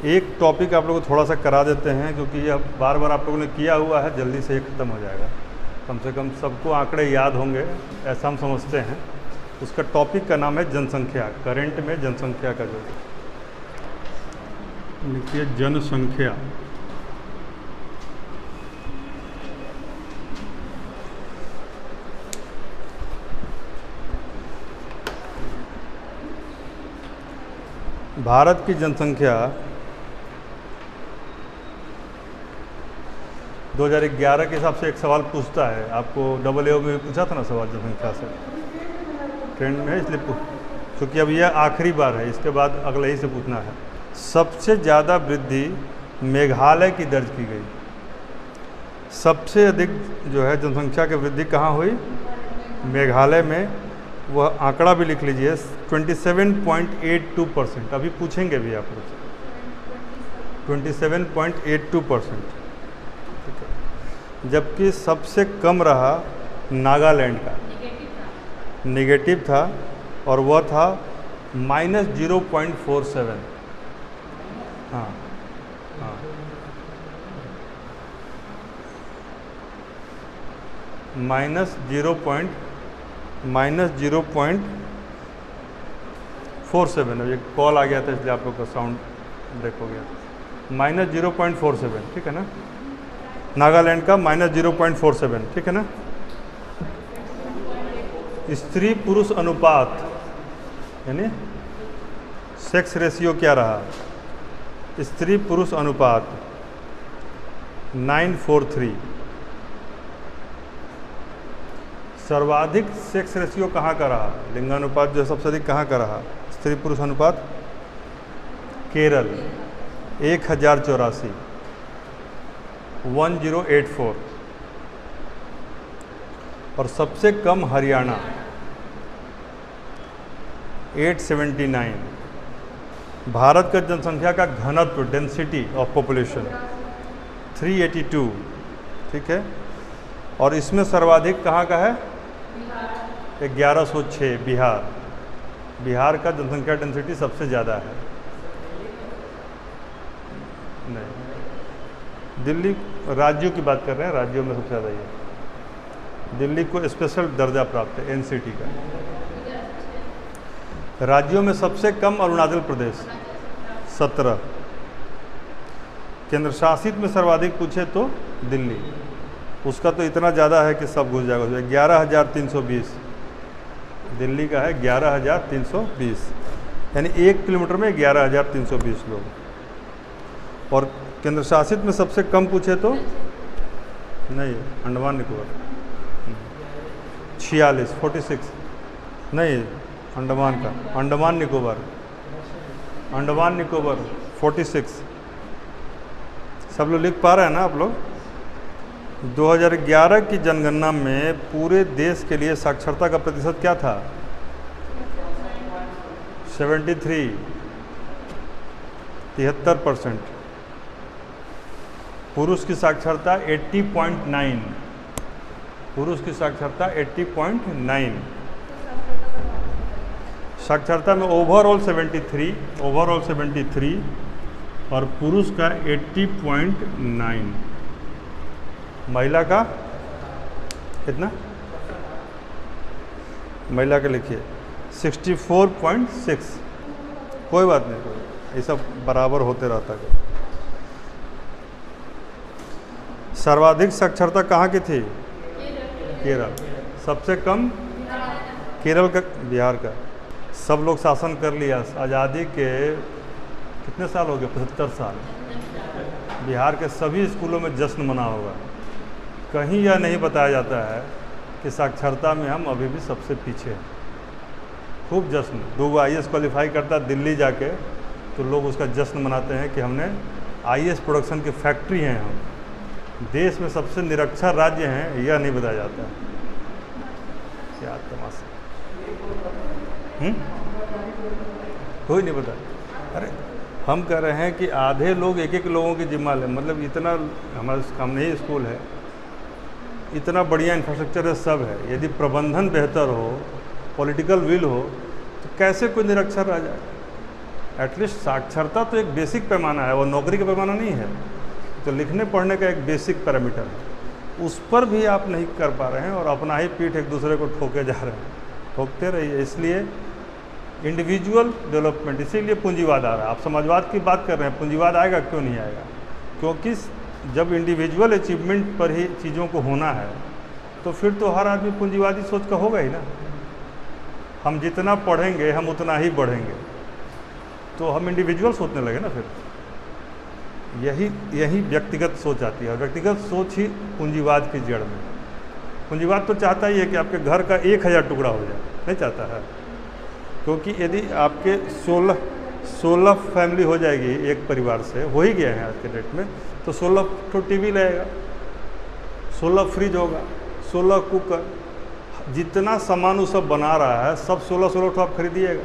एक टॉपिक आप लोगों को थोड़ा सा करा देते हैं, क्योंकि अब बार बार आप लोगों ने किया हुआ है, जल्दी से ये ख़त्म हो जाएगा। कम से कम सबको आंकड़े याद होंगे ऐसा हम समझते हैं। उसका टॉपिक का नाम है जनसंख्या। करंट में जनसंख्या का जो लिखिए जनसंख्या। भारत की जनसंख्या 2011 के हिसाब से एक सवाल पूछता है आपको, AA में भी पूछा था ना सवाल जनसंख्या से, ट्रेंड में है, इसलिए क्योंकि अब यह आखिरी बार है, इसके बाद अगले ही से पूछना है। सबसे ज़्यादा वृद्धि मेघालय की दर्ज की गई। सबसे अधिक जो है जनसंख्या की वृद्धि कहाँ हुई? मेघालय में। वह आंकड़ा भी लिख लीजिए, 27.82%। अभी पूछेंगे भी आप लोग, 27.82%। ठीक है, जबकि सबसे कम रहा नागालैंड का, निगेटिव था, और वह था -0.47। हाँ हाँ, -0.47। अब ये कॉल आ गया था इसलिए आप लोग का साउंड ब्रेक हो गया। -0.47, ठीक है ना। नागालैंड का -0.47, ठीक है ना। स्त्री पुरुष अनुपात यानी सेक्स रेशियो क्या रहा? स्त्री पुरुष अनुपात 9:43। सर्वाधिक सेक्स रेशियो कहाँ का रहा? लिंगानुपात जो सबसे अधिक कहाँ का रहा? स्त्री पुरुष अनुपात केरल 1084, 1084। और सबसे कम हरियाणा 879। भारत का जनसंख्या का घनत्व, डेंसिटी ऑफ पॉपुलेशन 382, ठीक है। और इसमें सर्वाधिक कहाँ का है? 1106, बिहार। बिहार का जनसंख्या डेंसिटी सबसे ज़्यादा है। नहीं, दिल्ली राज्यों की बात कर रहे हैं, राज्यों में सबसे ज़्यादा ही है। दिल्ली को स्पेशल दर्जा प्राप्त है NCT का। राज्यों में सबसे कम अरुणाचल प्रदेश 17। केंद्र शासित में सर्वाधिक पूछे तो दिल्ली, उसका तो इतना ज़्यादा है कि सब घुस जाएगा। 11,320 दिल्ली का है, 11,320, यानी 1 किलोमीटर में 11,320 लोग। और केंद्र शासित में सबसे कम पूछे तो नहीं, अंडमान निकोबार 46, 46 नहीं, अंडमान निकोबार 46। सब लोग लिख पा रहे हैं ना आप लोग? 2011 की जनगणना में पूरे देश के लिए साक्षरता का प्रतिशत क्या था? 73%। पुरुष की साक्षरता 80.9, पुरुष की साक्षरता 80.9। साक्षरता में ओवरऑल 73 और पुरुष का 80.9। महिला का कितना? महिला का लिखिए 64.6। कोई बात नहीं, ये सब बराबर होते रहता है। सर्वाधिक साक्षरता कहाँ की थी? केरल। सबसे कम केरल का, बिहार का। सब लोग शासन कर लिया, आज़ादी के कितने साल हो गए? 75 साल। बिहार के सभी स्कूलों में जश्न मना होगा। कहीं यह नहीं बताया जाता है कि साक्षरता में हम अभी भी सबसे पीछे हैं। खूब जश्न। 2 IAS क्वालिफाई करता है दिल्ली जाके, तो लोग उसका जश्न मनाते हैं कि हमने IAS प्रोडक्शन की फैक्ट्री हैं हम। देश में सबसे निरक्षर राज्य हैं, यह नहीं बताया जाता है। क्या तमाशा। कोई नहीं बता। अरे हम कह रहे हैं कि आधे लोग एक लोगों की जिम्मा लें, मतलब इतना हमारे सामने ही स्कूल है, इतना बढ़िया इंफ्रास्ट्रक्चर है, सब है। यदि प्रबंधन बेहतर हो, पॉलिटिकल विल हो, तो कैसे कोई निरक्षर रह जाए? एटलीस्ट साक्षरता तो एक बेसिक पैमाना है, वो नौकरी का पैमाना नहीं है, तो लिखने पढ़ने का एक बेसिक पैरामीटर है, उस पर भी आप नहीं कर पा रहे हैं और अपना ही पीठ एक दूसरे को ठोके जा रहे हैं। ठोकते रहिए। इसलिए इंडिविजुअल डेवलपमेंट, इसीलिए पूंजीवाद आ रहा है। आप समाजवाद की बात कर रहे हैं, पूंजीवाद आएगा क्यों नहीं आएगा? क्योंकि जब इंडिविजुअल अचीवमेंट पर ही चीज़ों को होना है तो फिर तो हर आदमी पूंजीवादी सोच का होगा ही ना। हम जितना पढ़ेंगे हम उतना ही बढ़ेंगे, तो हम इंडिविजुअल सोचने लगे ना फिर। यही व्यक्तिगत सोच आती है, और व्यक्तिगत सोच ही पूंजीवाद की जड़ में। पूंजीवाद तो चाहता ही है कि आपके घर का 1000 टुकड़ा हो जाए, नहीं चाहता है, क्योंकि यदि आपके 16 फैमिली हो जाएगी एक परिवार से, हो ही गया है आज के डेट में, तो 16 तो टीवी लगेगा, 16 फ्रिज होगा, 16 कुकर, जितना सामान वो सब बना रहा है सब 16 तो आप खरीदिएगा।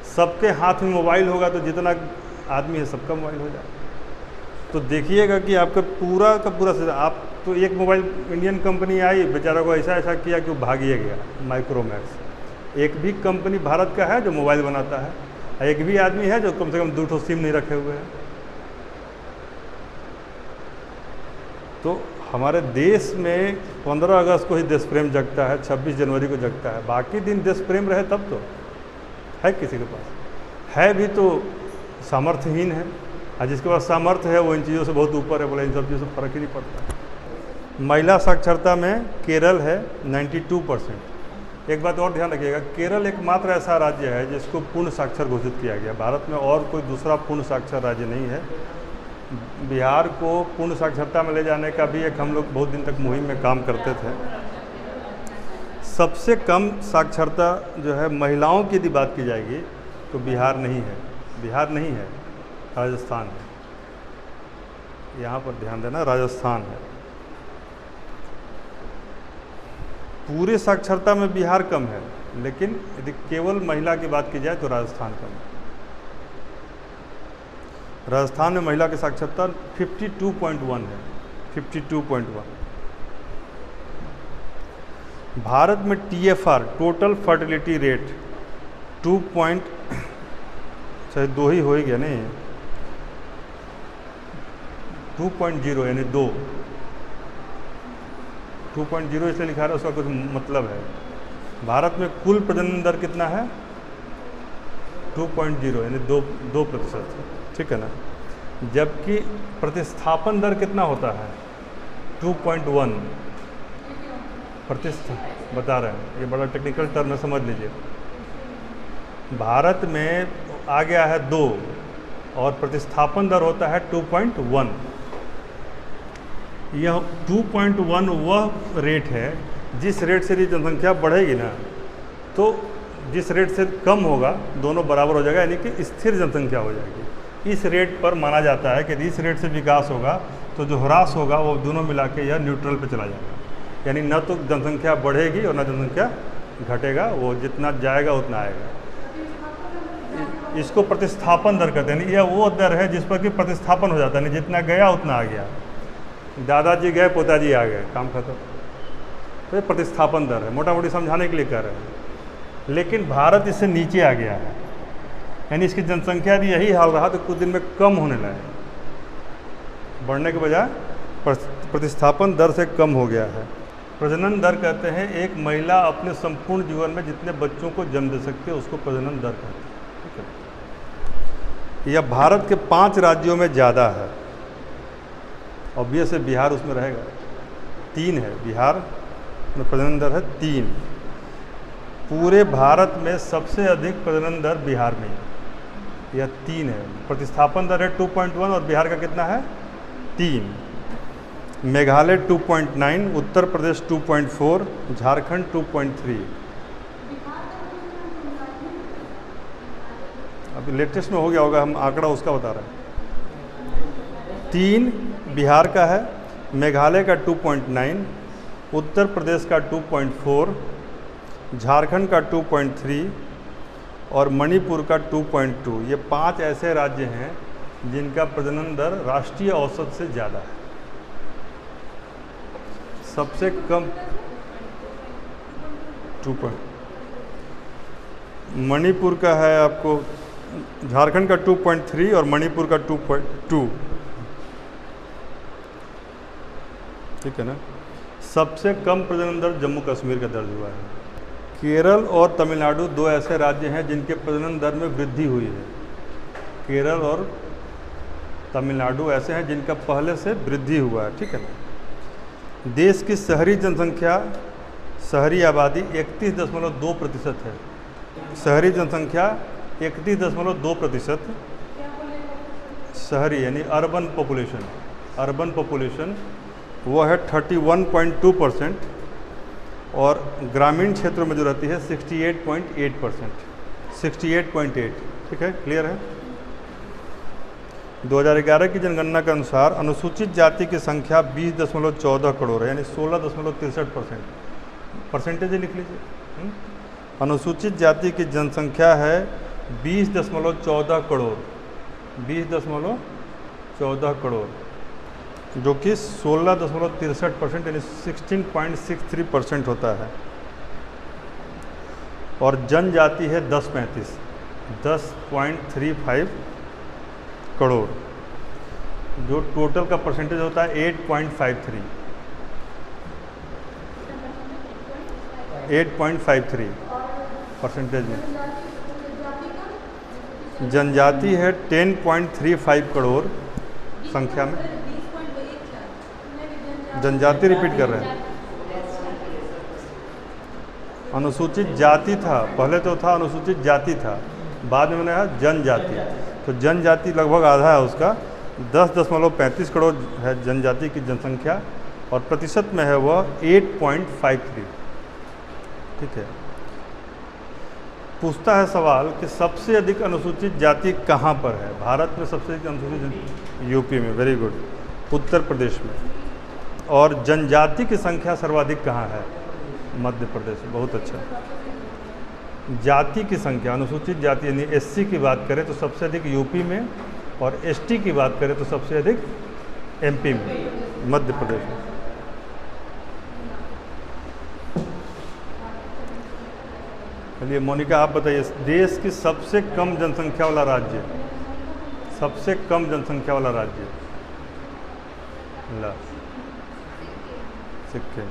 सबके हाथ में मोबाइल होगा तो जितना आदमी है सबका मोबाइल हो जाएगा। तो देखिएगा कि आपका पूरा का पूरा, आप तो एक मोबाइल इंडियन कंपनी आई, बेचारा को ऐसा किया कि वो भागिए गया, माइक्रोमैक्स। एक भी कंपनी भारत का है जो मोबाइल बनाता है, एक भी आदमी है जो कम से कम 2 सिम नहीं रखे हुए हैं। तो हमारे देश में 15 अगस्त को ही देश प्रेम जगता है, 26 जनवरी को जगता है, बाकी दिन देश प्रेम रहे तब तो है किसी के पास? है भी तो सामर्थ्यहीन है, और जिसके पास सामर्थ्य है वो इन चीज़ों से बहुत ऊपर है, बोले इन सब चीज़ों से फर्क ही नहीं पड़ता। महिला साक्षरता में केरल है 92%। एक बात और ध्यान रखिएगा, केरल एकमात्र ऐसा राज्य है जिसको पूर्ण साक्षर घोषित किया गया। भारत में और कोई दूसरा पूर्ण साक्षर राज्य नहीं है। बिहार को पूर्ण साक्षरता में ले जाने का भी एक हम लोग बहुत दिन तक मुहिम में काम करते थे। सबसे कम साक्षरता जो है महिलाओं की यदि बात की जाएगी तो बिहार नहीं है, बिहार नहीं है, राजस्थान है। यहाँ पर ध्यान देना, राजस्थान है। पूरे साक्षरता में बिहार कम है, लेकिन यदि केवल महिला की बात की जाए तो राजस्थान कम है। राजस्थान में महिला की साक्षरता 52.1 है, 52.1। भारत में TFR, टोटल फर्टिलिटी रेट 2 ही हो ही गया नहीं, 2.0 यानी 2.0 इसलिए लिखा रहा है, उसका कुछ मतलब है। भारत में कुल प्रजनन दर कितना है? 2.0 यानी 2%, ठीक है ना। जबकि प्रतिस्थापन दर कितना होता है? 2.1 बता रहे हैं, ये बड़ा टेक्निकल टर्म है, समझ लीजिए। भारत में आ गया है 2 और प्रतिस्थापन दर होता है 2.1। यह 2.1 वह रेट है जिस रेट से जनसंख्या बढ़ेगी ना, तो जिस रेट से कम होगा दोनों बराबर हो जाएगा, यानी कि स्थिर जनसंख्या हो जाएगी। इस रेट पर माना जाता है कि इस रेट से विकास होगा तो जो ह्रास होगा वो दोनों मिला के यह न्यूट्रल पे चला जाएगा, यानी न तो जनसंख्या बढ़ेगी और न जनसंख्या घटेगा, वो जितना जाएगा उतना आएगा। इसको प्रतिस्थापन दर कहते हैं। यह वो दर है जिस पर कि प्रतिस्थापन हो जाता है, नहीं जितना गया उतना आ गया। दादाजी गए पोताजी आ गए, काम खत्म। तो ये प्रतिस्थापन दर है, मोटा मोटी समझाने के लिए कह रहे हैं। लेकिन भारत इससे नीचे आ गया है, यानी इसकी जनसंख्या भी यही हाल रहा तो कुछ दिन में कम होने लगे, बढ़ने के बजाय प्रतिस्थापन दर से कम हो गया है। प्रजनन दर कहते हैं एक महिला अपने संपूर्ण जीवन में जितने बच्चों को जन्म दे सकती है उसको प्रजनन दर कहते हैं, ठीक है। यह भारत के 5 राज्यों में ज़्यादा है, ऑब्वियस है बिहार उसमें रहेगा। 3 है, बिहार में प्रजनन दर है 3। पूरे भारत में सबसे अधिक प्रजनन दर बिहार में है, यह 3 है। प्रतिस्थापन दर है 2.1 और बिहार का कितना है? 3। मेघालय 2.9, उत्तर प्रदेश 2.4, झारखंड 2.3। अभी लेटेस्ट में हो गया होगा, हम आंकड़ा उसका बता रहे हैं। 3 बिहार का है, मेघालय का 2.9, उत्तर प्रदेश का 2.4, झारखंड का 2.3 और मणिपुर का 2.2। ये 5 ऐसे राज्य हैं जिनका प्रजनन दर राष्ट्रीय औसत से ज़्यादा है। सबसे कम 2 मणिपुर का है आपको झारखंड का 2.3 और मणिपुर का 2.2। ठीक है ना। सबसे कम प्रजनन दर जम्मू कश्मीर का दर्ज हुआ है। केरल और तमिलनाडु दो ऐसे राज्य हैं जिनके प्रजनन दर में वृद्धि हुई है। केरल और तमिलनाडु ऐसे हैं जिनका पहले से वृद्धि हुआ है। ठीक है ना। देश की शहरी जनसंख्या, शहरी आबादी 31.2% है। शहरी जनसंख्या 31.2%। शहरी यानी अर्बन पॉपुलेशन वो है 31.2% और ग्रामीण क्षेत्रों में जो रहती है 68.8%। 68.8। ठीक है, क्लियर है। 2011 की जनगणना के अनुसार अनुसूचित जाति की संख्या 20.14 करोड़ है, यानी 16.63%। परसेंटेज लिख लीजिए। अनुसूचित जाति की जनसंख्या है 20.14 करोड़, 20.14 करोड़, जो कि 16.63% यानी 16.63% होता है। और जनजाति है 10.35 करोड़, जो टोटल का परसेंटेज होता है 8.53 परसेंटेज में। जनजाति है 10.35 करोड़ संख्या में। जनजाति रिपीट कर रहे हैं। अनुसूचित जाति था, पहले तो था अनुसूचित जाति था, बाद में बनाया जनजाति। तो जनजाति लगभग आधा है उसका, 10.35 करोड़ है जनजाति की जनसंख्या और प्रतिशत में है वह 8.53। ठीक है। पूछता है सवाल कि सबसे अधिक अनुसूचित जाति कहाँ पर है भारत में? सबसे अधिक अनुसूचित यूपी में, वेरी गुड, उत्तर प्रदेश में। और जनजाति की संख्या सर्वाधिक कहाँ है? मध्य प्रदेश। बहुत अच्छा। जाति की संख्या, अनुसूचित जाति यानी एससी की बात करें तो सबसे अधिक यूपी में, और एसटी की बात करें तो सबसे अधिक एमपी में, मध्य प्रदेश में। चलिए मोनिका आप बताइए, देश की सबसे कम जनसंख्या वाला राज्य, सबसे कम जनसंख्या वाला राज्य? ला, सिक्किम।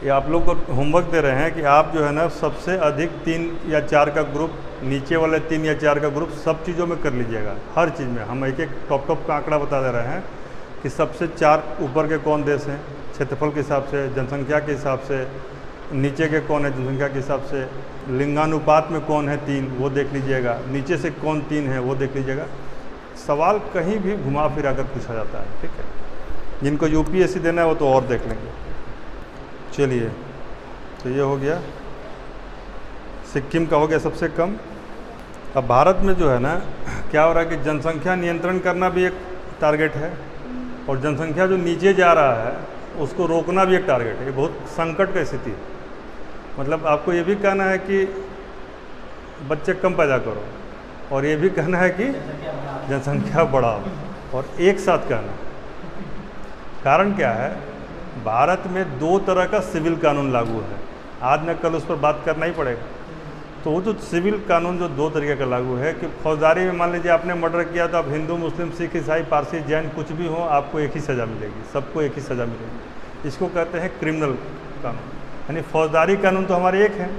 ये आप लोग को होमवर्क दे रहे हैं कि आप जो है ना सबसे अधिक 3 या 4 का ग्रुप, नीचे वाले 3 या 4 का ग्रुप सब चीज़ों में कर लीजिएगा। हर चीज़ में हम एक एक टॉप का आंकड़ा बता दे रहे हैं कि सबसे 4 ऊपर के कौन देश हैं क्षेत्रफल के हिसाब से, जनसंख्या के हिसाब से, नीचे के कौन है जनसंख्या के हिसाब से, लिंगानुपात में कौन है 3 वो देख लीजिएगा, नीचे से कौन 3 है वो देख लीजिएगा। सवाल कहीं भी घुमा फिरा कर पूछा जाता है। ठीक है। जिनको यूपीएससी देना है वो तो और देख लेंगे। चलिए, तो ये हो गया, सिक्किम का हो गया सबसे कम। अब भारत में जो है ना क्या हो रहा है कि जनसंख्या नियंत्रण करना भी एक टारगेट है और जनसंख्या जो नीचे जा रहा है उसको रोकना भी एक टारगेट है। ये बहुत संकट की स्थिति है। मतलब आपको ये भी कहना है कि बच्चे कम पैदा करो और ये भी कहना है कि जनसंख्या बढ़ाओ, और एक साथ कहना। कारण क्या है? भारत में 2 तरह का सिविल कानून लागू है। आज न कल उस पर बात करना ही पड़ेगा। तो वो जो सिविल कानून जो 2 तरीके का लागू है कि फौजदारी में मान लीजिए आपने मर्डर किया तो आप हिंदू, मुस्लिम, सिख, ईसाई, पारसी, जैन कुछ भी हो, आपको एक ही सज़ा मिलेगी, सबको एक ही सज़ा मिलेगी। इसको कहते हैं क्रिमिनल कानून। यानी फौजदारी कानून तो हमारे एक हैं,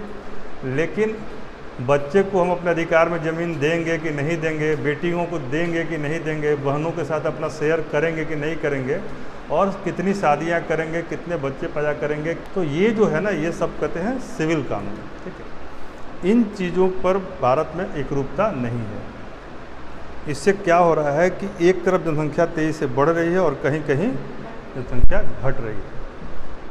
लेकिन बच्चे को हम अपने अधिकार में ज़मीन देंगे कि नहीं देंगे, बेटियों को देंगे कि नहीं देंगे, बहनों के साथ अपना शेयर करेंगे कि नहीं करेंगे, और कितनी शादियां करेंगे, कितने बच्चे पैदा करेंगे, तो ये जो है ना ये सब कहते हैं सिविल कानून। ठीक है। इन चीज़ों पर भारत में एकरूपता नहीं है। इससे क्या हो रहा है कि एक तरफ जनसंख्या तेज़ी से बढ़ रही है और कहीं कहीं जनसंख्या घट रही है।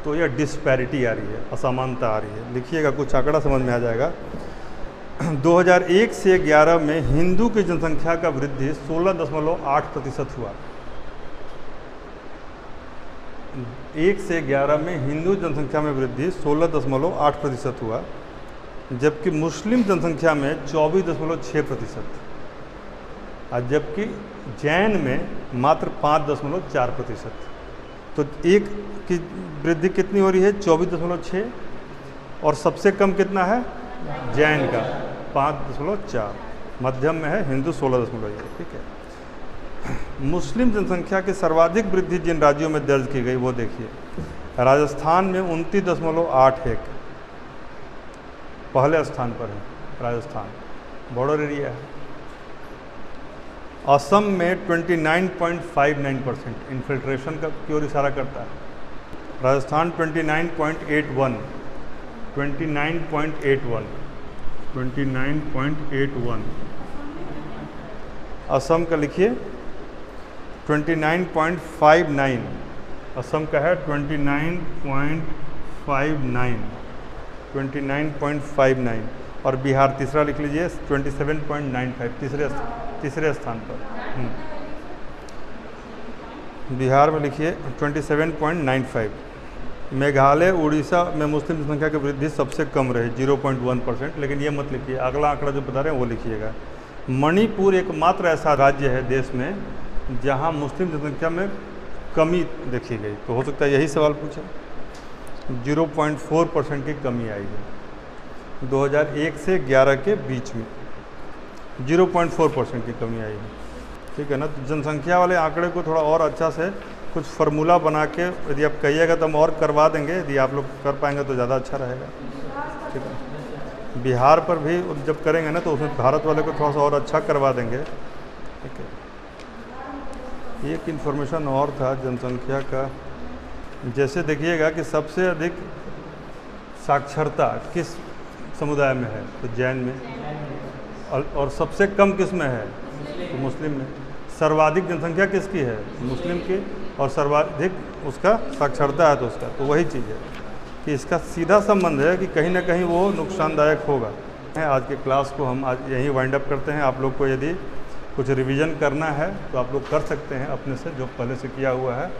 तो यह डिस्पैरिटी आ रही है, असमानता आ रही है। लिखिएगा, कुछ आंकड़ा समझ में आ जाएगा। 2001 से 11 में हिंदू की जनसंख्या का वृद्धि 16.8% हुआ। 1 से 11 में हिंदू जनसंख्या में वृद्धि 16.8% हुआ, जबकि मुस्लिम जनसंख्या में 24.6%, और जबकि जैन में मात्र 5.4%। तो एक की वृद्धि कितनी हो रही है? 24.6, और सबसे कम कितना है? जैन का 5.4, मध्यम में है हिंदू 16.1, ठीक है। मुस्लिम जनसंख्या की सर्वाधिक वृद्धि जिन राज्यों में दर्ज की गई वो देखिए। राजस्थान में 29.81 पहले स्थान पर है राजस्थान, बॉर्डर एरिया है। असम में 29.59%, इन्फिल्ट्रेशन का की ओर इशारा करता है। राजस्थान 29.81। असम का लिखिए 29.59, असम का है 29.59 और बिहार तीसरा लिख लीजिए 27.95, तीसरे स्थान पर। बिहार में लिखिए 27.95। मेघालय उड़ीसा में मुस्लिम जनसंख्या की वृद्धि सबसे कम रही 0.1%, लेकिन ये मत लिखिए, अगला आंकड़ा जो बता रहे हैं वो लिखिएगा। मणिपुर एकमात्र ऐसा राज्य है देश में जहां मुस्लिम जनसंख्या में कमी देखी गई, तो हो सकता है यही सवाल पूछे। 0.4% की कमी आई है 2001 से 11 के बीच में, 0.4% की कमी आई है, ठीक है ना। तो जनसंख्या वाले आंकड़े को थोड़ा और अच्छा से कुछ फार्मूला बना के यदि आप कहिएगा तो हम और करवा देंगे, यदि आप लोग कर पाएंगे तो ज़्यादा अच्छा रहेगा, ठीक है। बिहार पर भी जब करेंगे ना तो उसमें भारत वाले को थोड़ा सा और अच्छा करवा देंगे, ठीक है। एक इन्फॉर्मेशन और था जनसंख्या का, जैसे देखिएगा कि सबसे अधिक साक्षरता किस समुदाय में है, तो जैन में, और सबसे कम किस में है, तो मुस्लिम में। सर्वाधिक जनसंख्या किसकी है, मुस्लिम की, और सर्वाधिक उसका साक्षरता है तो उसका, तो वही चीज़ है कि इसका सीधा संबंध है कि कहीं ना कहीं वो नुकसानदायक होगा। आज के क्लास को हम आज यहीं वाइंड अप करते हैं। आप लोग को यदि कुछ रिवीजन करना है तो आप लोग कर सकते हैं अपने से, जो पहले से किया हुआ है।